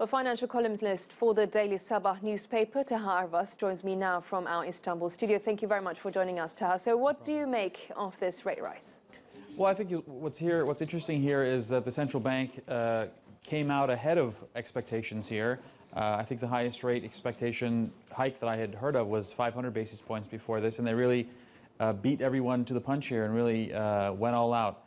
A financial columnist for the daily Sabah newspaper, Taha Arvas, joins me now from our Istanbul studio. Thank you very much for joining us, Taha. So what do you make of this rate rise? Well, I think what's interesting here is that the central bank came out ahead of expectations here. I think the highest rate expectation hike that I had heard of was 500 basis points before this, and they really beat everyone to the punch here and really went all out.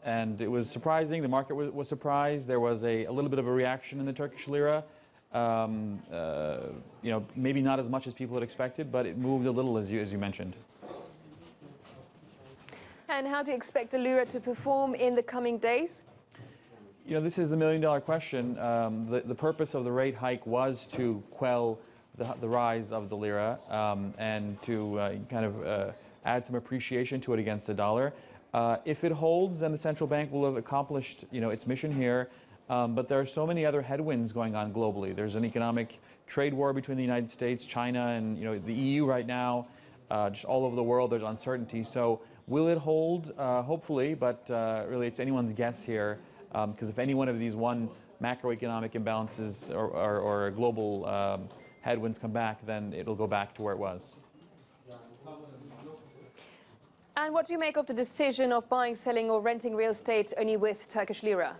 And it was surprising. The market was surprised. There was a little bit of a reaction in the Turkish lira. Maybe not as much as people had expected, but it moved a little, as you mentioned. And how do you expect the lira to perform in the coming days? You know, this is the million-dollar question. The purpose of the rate hike was to quell the rise of the lira and to add some appreciation to it against the dollar. If it holds, then the central bank will have accomplished, its mission here. But there are so many other headwinds going on globally. There's an economic trade war between the United States, China, and the EU right now. Just all over the world, there's uncertainty. So will it hold? Hopefully, but really it's anyone's guess here. Because if any one of these macroeconomic imbalances or global headwinds come back, then it'll go back to where it was. And what do you make of the decision of buying, selling or renting real estate only with Turkish lira?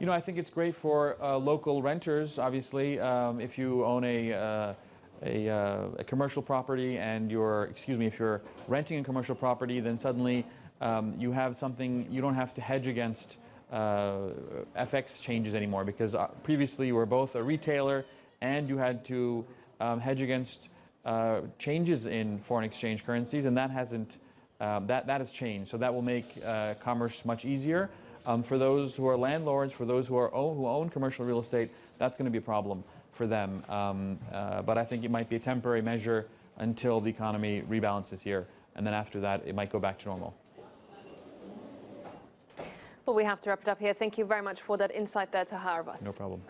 I think it's great for local renters, obviously. If you own a commercial property and if you're renting a commercial property, then suddenly you have something, you don't have to hedge against FX changes anymore, because previously you were both a retailer and you had to hedge against changes in foreign exchange currencies, and that has changed. So that will make commerce much easier. For those who are landlords, for those who own commercial real estate, that's going to be a problem for them. But I think it might be a temporary measure until the economy rebalances here, and then after that it might go back to normal. Well, we have to wrap it up here. Thank you very much for that insight there, Taha Arvas. No problem.